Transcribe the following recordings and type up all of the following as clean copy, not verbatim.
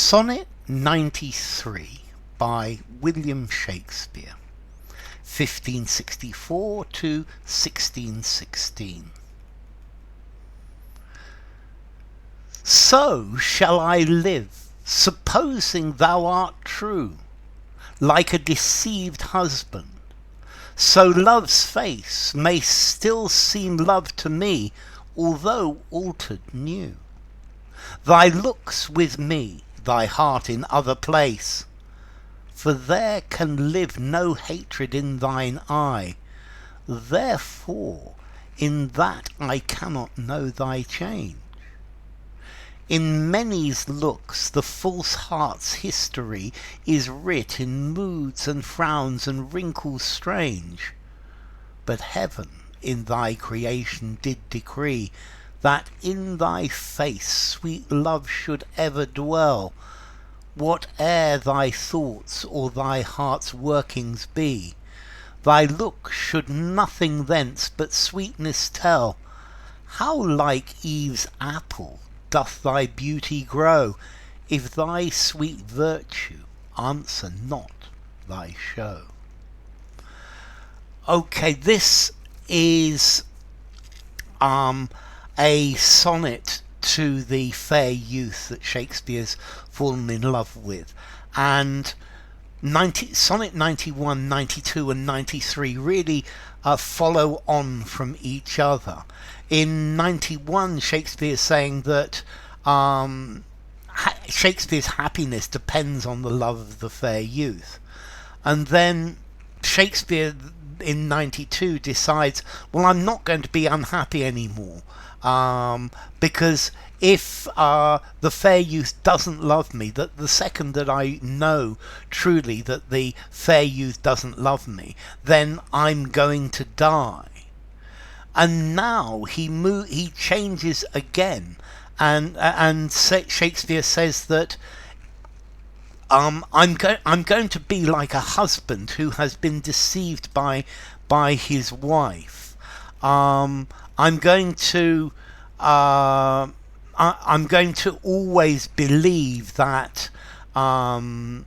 Sonnet 93 by William Shakespeare, 1564 to 1616. So shall I live, supposing thou art true, like a deceived husband. So love's face may still seem love to me, although altered new. Thy looks with me, thy heart in other place, for there can live no hatred in thine eye. Therefore in that I cannot know thy change. In many's looks the false heart's history is writ in moods and frowns and wrinkles strange. But heaven in thy creation did decree that in thy face sweet love should ever dwell, whate'er thy thoughts or thy heart's workings be. Thy look should nothing thence but sweetness tell. How like Eve's apple doth thy beauty grow, if thy sweet virtue answer not thy show. Okay, this is a sonnet to the fair youth that Shakespeare's fallen in love with, and Sonnet 91, 92 and 93 really follow on from each other. In 91, Shakespeare is saying that Shakespeare's happiness depends on the love of the fair youth. And then Shakespeare in 92 decides, well, I'm not going to be unhappy anymore, because if the fair youth doesn't love me, that the second that I know truly that the fair youth doesn't love me, then I'm going to die. And now he changes again, and Shakespeare says that I'm going to be like a husband who has been deceived by his wife. I'm going to always believe that you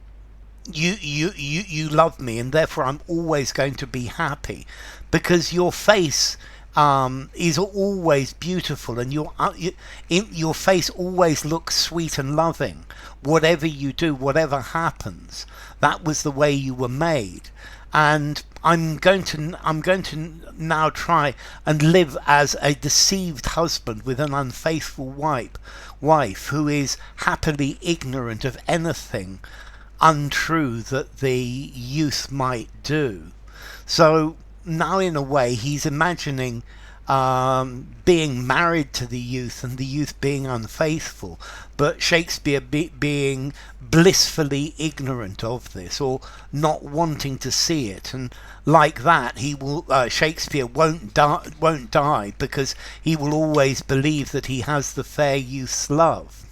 love me, and therefore I'm always going to be happy, because your face is always beautiful, and your face always looks sweet and loving. Whatever you do, whatever happens, that was the way you were made. And I'm going to now try and live as a deceived husband with an unfaithful wife who is happily ignorant of anything untrue that the youth might do. So now in a way he's imagining being married to the youth and the youth being unfaithful, but Shakespeare being blissfully ignorant of this, or not wanting to see it, and like that Shakespeare won't die because he will always believe that he has the fair youth's love.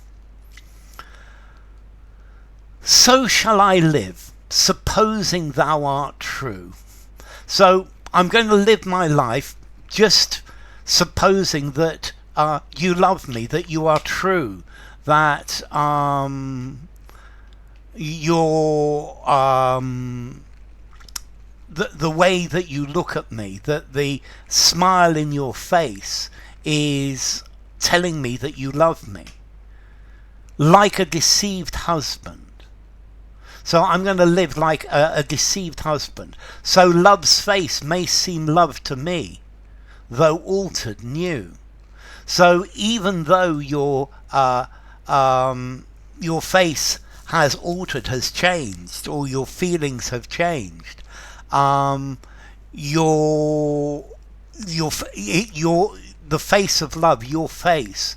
So shall I live, supposing thou art true. So I'm going to live my life just supposing that you love me, that you are true, that the way that you look at me, that the smile in your face is telling me that you love me, like a deceived husband. So I'm going to live like a deceived husband. So love's face may seem love to me, though altered new. So even though your face has altered, has changed, or your feelings have changed, the face of love, your face,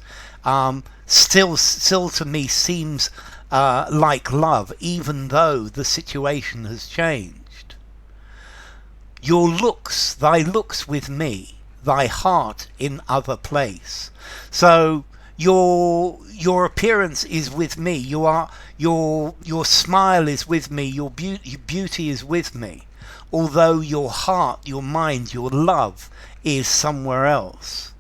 still to me seems like love, even though the situation has changed. Your looks, thy looks with me, thy heart in other place. So your appearance is with me, your smile is with me, your beauty is with me, although your heart, your mind, your love is somewhere else.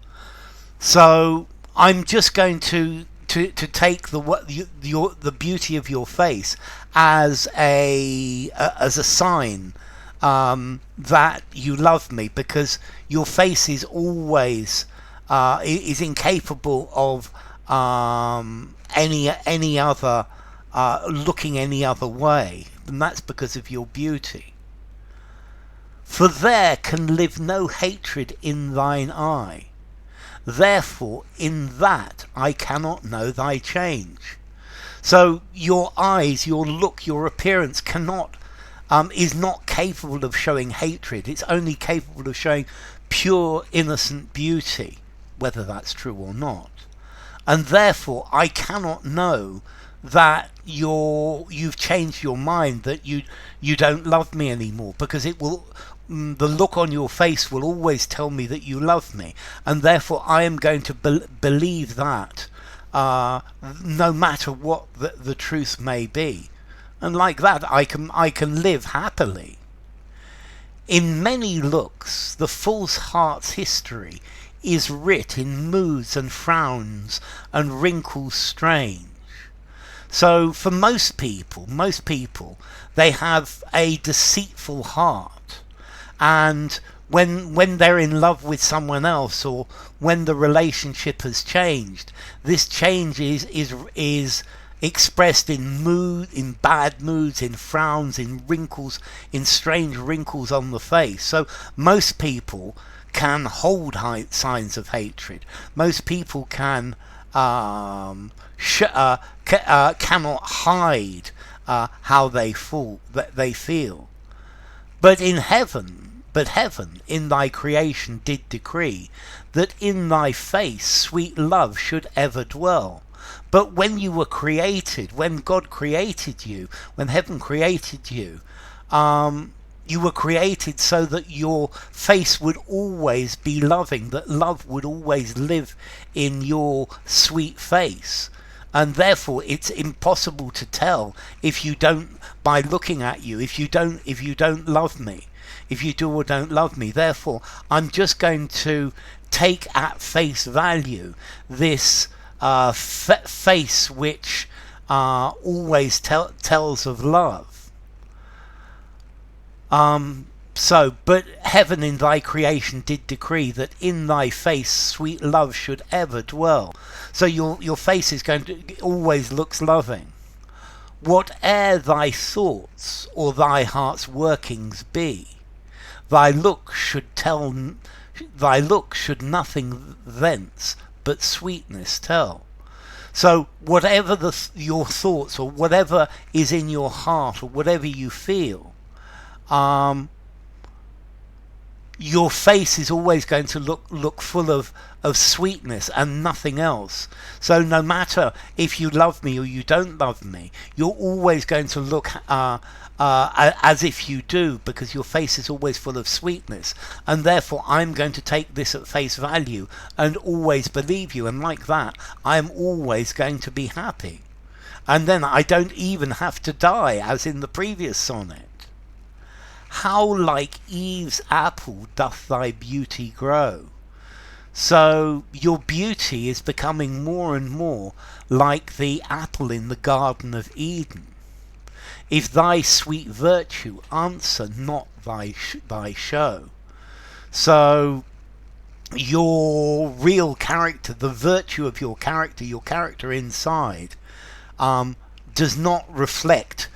So I'm just going to to take the beauty of your face as a sign that you love me, because your face is always is incapable of any other looking any other way, and that's because of your beauty. For there can live no hatred in thine eye, therefore in that I cannot know thy change. So your eyes, your look, your appearance cannot is not capable of showing hatred. It's only capable of showing pure innocent beauty, whether that's true or not. And therefore I cannot know that you've changed your mind, that you don't love me anymore, because it will, the look on your face will always tell me that you love me, and therefore I am going to believe that no matter what the truth may be. And like that I can live happily. In many looks the false heart's history is writ in moods and frowns and wrinkles strange. So for most people, they have a deceitful heart, and when they're in love with someone else, or when the relationship has changed, this change is expressed in bad moods, in frowns, in wrinkles, in strange wrinkles on the face. So most people can hold signs of hatred. Most people can cannot hide how they feel. But heaven in thy creation did decree that in thy face sweet love should ever dwell. But when you were created, when God created you, when heaven created you, you were created so that your face would always be loving, that love would always live in your sweet face. And therefore it's impossible to tell if you don't, by looking at you, if you don't love me, if you do or don't love me. Therefore I'm just going to take at face value this face which always tells of love. But heaven in thy creation did decree that in thy face sweet love should ever dwell. So your face is going to always looks loving. Whate'er thy thoughts or thy heart's workings be, thy look should nothing thence but sweetness tell. So whatever your thoughts, or whatever is in your heart, or whatever you feel, your face is always going to look full of sweetness and nothing else. So no matter if you love me or you don't love me, you're always going to look as if you do, because your face is always full of sweetness. And therefore I'm going to take this at face value and always believe you, and like that I'm always going to be happy. And then I don't even have to die, as in the previous sonnet. How like Eve's apple doth thy beauty grow. So your beauty is becoming more and more like the apple in the Garden of Eden. If thy sweet virtue answer not thy show. So your real character, the virtue of your character inside, does not reflect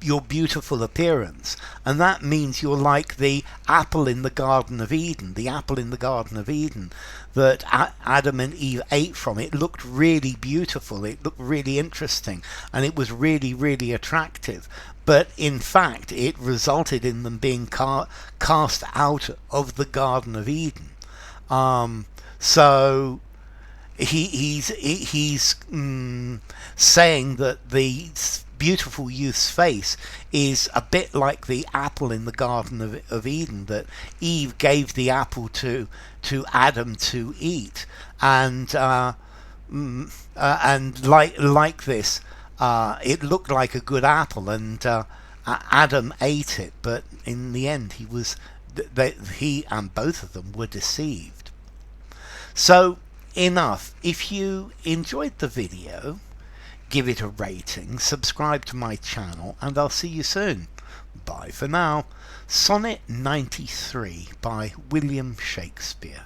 your beautiful appearance. And that means you're like the apple in the Garden of Eden. The apple in the Garden of Eden that Adam and Eve ate from. It looked really beautiful, it looked really interesting, and it was really, really attractive. But in fact it resulted in them being cast out of the Garden of Eden. So he's saying that the beautiful youth's face is a bit like the apple in the Garden of Eden, that Eve gave the apple to Adam to eat, and like this, it looked like a good apple, and Adam ate it, but in the end he and both of them were deceived. So enough. If you enjoyed the video, give it a rating, subscribe to my channel, and I'll see you soon. Bye for now. Sonnet 93 by William Shakespeare.